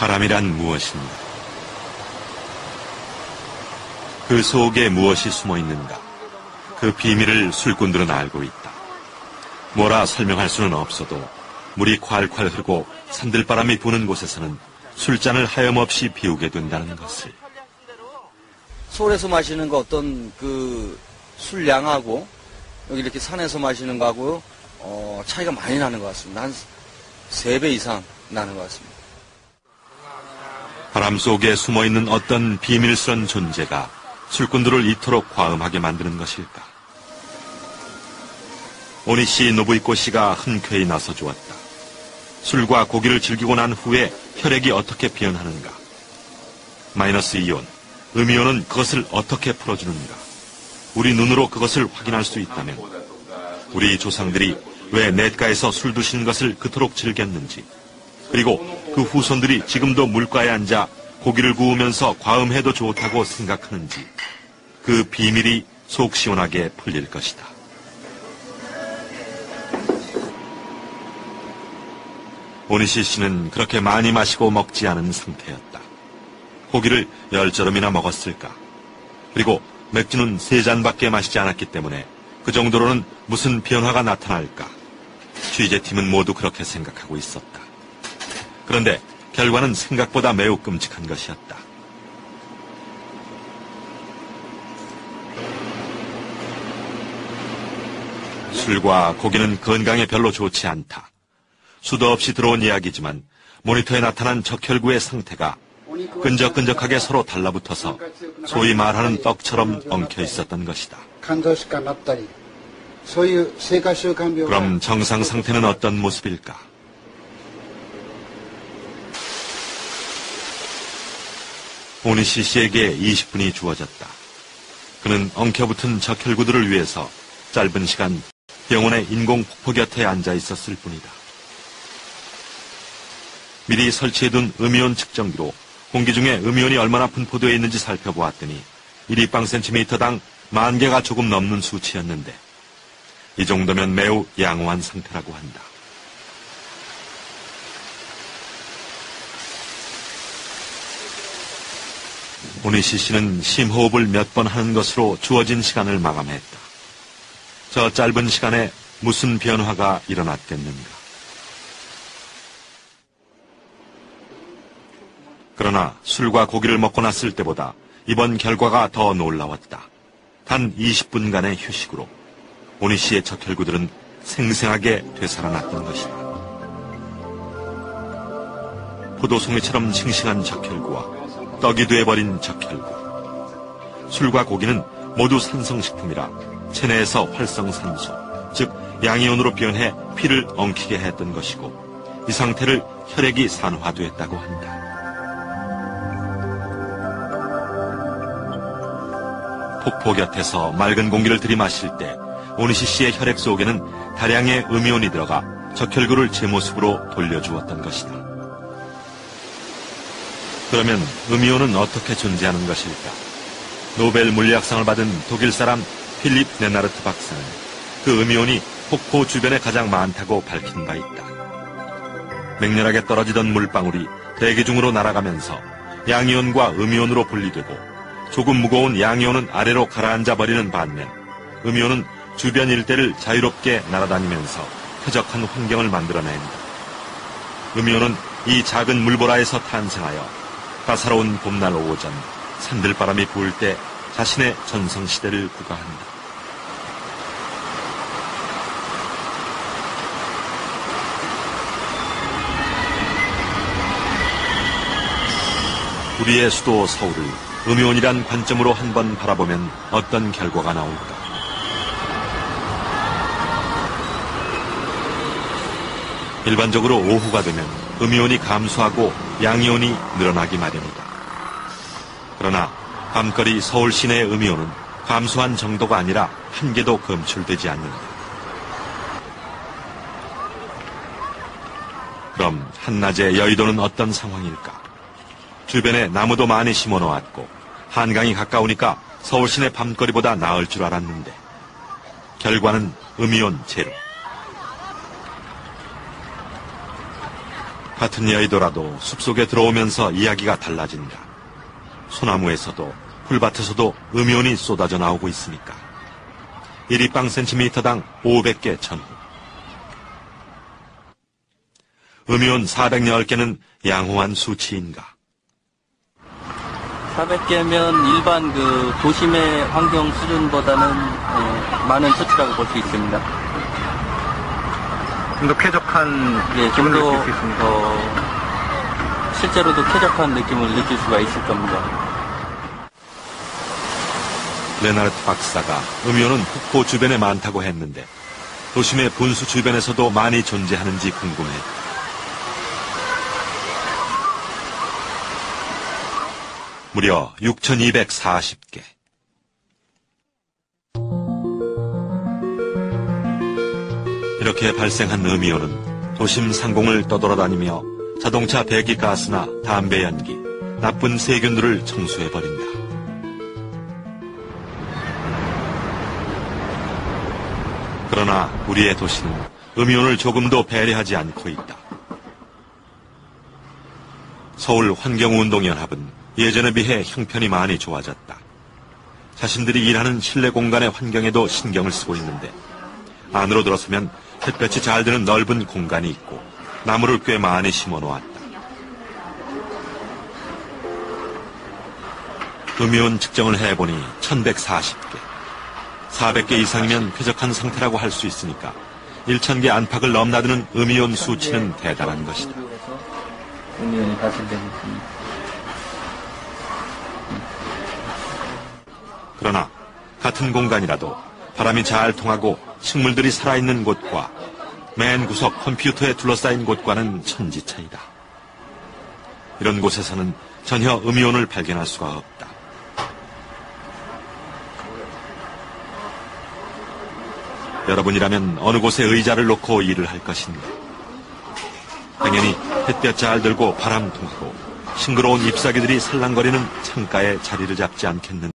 바람이란 무엇인가? 그 속에 무엇이 숨어 있는가? 그 비밀을 술꾼들은 알고 있다. 뭐라 설명할 수는 없어도 물이 콸콸 흐르고 산들바람이 부는 곳에서는 술잔을 하염없이 비우게 된다는 것을. 서울에서 마시는 거 어떤 그 술량하고 여기 이렇게 산에서 마시는 거하고 차이가 많이 나는 것 같습니다. 한 3배 이상 나는 것 같습니다. 바람 속에 숨어있는 어떤 비밀스런 존재가 술꾼들을 이토록 과음하게 만드는 것일까? 오니시 노부이코 씨가 흔쾌히 나서 주었다. 술과 고기를 즐기고 난 후에 혈액이 어떻게 변하는가? 마이너스 이온, 음이온은 그것을 어떻게 풀어주는가? 우리 눈으로 그것을 확인할 수 있다면 우리 조상들이 왜 냇가에서 술 드시는 것을 그토록 즐겼는지, 그리고 그 후손들이 지금도 물가에 앉아 고기를 구우면서 과음해도 좋다고 생각하는지 그 비밀이 속 시원하게 풀릴 것이다. 오니시 씨는 그렇게 많이 마시고 먹지 않은 상태였다. 고기를 10저름이나 먹었을까? 그리고 맥주는 3잔밖에 마시지 않았기 때문에 그 정도로는 무슨 변화가 나타날까? 취재팀은 모두 그렇게 생각하고 있었다. 그런데 결과는 생각보다 매우 끔찍한 것이었다. 술과 고기는 건강에 별로 좋지 않다. 수도 없이 들어온 이야기지만 모니터에 나타난 적혈구의 상태가 끈적끈적하게 서로 달라붙어서 소위 말하는 떡처럼 엉켜 있었던 것이다. 그럼 정상 상태는 어떤 모습일까? 오니시 씨에게 20분이 주어졌다. 그는 엉켜붙은 적혈구들을 위해서 짧은 시간 병원의 인공 폭포 곁에 앉아 있었을 뿐이다. 미리 설치해둔 음이온 측정기로 공기 중에 음이온이 얼마나 분포되어 있는지 살펴보았더니 1立方cm당 10,000개가 조금 넘는 수치였는데 이 정도면 매우 양호한 상태라고 한다. 오니시 씨는 심호흡을 몇 번 하는 것으로 주어진 시간을 마감했다. 저 짧은 시간에 무슨 변화가 일어났겠는가? 그러나 술과 고기를 먹고 났을 때보다 이번 결과가 더 놀라웠다. 단 20분간의 휴식으로 오니시의 적혈구들은 생생하게 되살아났던 것이다. 포도송이처럼 싱싱한 적혈구와 떡이 돼버린 적혈구. 술과 고기는 모두 산성식품이라 체내에서 활성산소, 즉 양이온으로 변해 피를 엉키게 했던 것이고 이 상태를 혈액이 산화됐다고 한다. 폭포 곁에서 맑은 공기를 들이마실 때 오니시 씨의 혈액 속에는 다량의 음이온이 들어가 적혈구를 제 모습으로 돌려주었던 것이다. 그러면 음이온은 어떻게 존재하는 것일까? 노벨 물리학상을 받은 독일 사람 필립 네나르트 박사는 그 음이온이 폭포 주변에 가장 많다고 밝힌 바 있다. 맹렬하게 떨어지던 물방울이 대기 중으로 날아가면서 양이온과 음이온으로 분리되고 조금 무거운 양이온은 아래로 가라앉아 버리는 반면 음이온은 주변 일대를 자유롭게 날아다니면서 쾌적한 환경을 만들어낸다. 음이온은 이 작은 물보라에서 탄생하여 따사로운 봄날 오전 산들바람이 부을 때 자신의 전성시대를 구가한다. 우리의 수도 서울을 음이온이란 관점으로 한번 바라보면 어떤 결과가 나올까? 일반적으로 오후가 되면 음이온이 감소하고 양이온이 늘어나기 마련이다. 그러나 밤거리 서울 시내의 음이온은 감소한 정도가 아니라 한 개도 검출되지 않는다. 그럼 한낮에 여의도는 어떤 상황일까? 주변에 나무도 많이 심어놓았고 한강이 가까우니까 서울 시내 밤거리보다 나을 줄 알았는데 결과는 음이온 제로. 같은 여의도라도 숲속에 들어오면서 이야기가 달라진다. 소나무에서도 풀밭에서도 음이온이 쏟아져 나오고 있으니까. 1입방 센티미터당 500개 전후. 음이온 410개는 양호한 수치인가? 400개면 일반 그 도심의 환경 수준보다는 많은 수치라고 볼 수 있습니다. 좀 더 쾌적한 예, 좀 기분을 더 느낄 수 있습니다. 실제로도 쾌적한 느낌을 느낄 수가 있을 겁니다. 레나르트 박사가 음이온은 폭포 주변에 많다고 했는데 도심의 분수 주변에서도 많이 존재하는지 궁금해. 무려 6,240개. 이렇게 발생한 음이온은 도심 상공을 떠돌아다니며 자동차 배기가스나 담배 연기, 나쁜 세균들을 청소해버린다. 그러나 우리의 도시는 음이온을 조금도 배려하지 않고 있다. 서울 환경운동연합은 예전에 비해 형편이 많이 좋아졌다. 자신들이 일하는 실내 공간의 환경에도 신경을 쓰고 있는데 안으로 들어서면 햇볕이 잘 드는 넓은 공간이 있고 나무를 꽤 많이 심어 놓았다. 음이온 측정을 해보니 1140개. 400개 이상이면 쾌적한 상태라고 할 수 있으니까 1000개 안팎을 넘나드는 음이온 수치는 대단한 것이다. 음이온이 발생되고 있습니다. 그러나 같은 공간이라도 바람이 잘 통하고 식물들이 살아있는 곳과 맨 구석 컴퓨터에 둘러싸인 곳과는 천지 차이다. 이런 곳에서는 전혀 음이온을 발견할 수가 없다. 여러분이라면 어느 곳에 의자를 놓고 일을 할 것인가? 당연히 햇볕 잘 들고 바람 통하고 싱그러운 잎사귀들이 살랑거리는 창가에 자리를 잡지 않겠는가?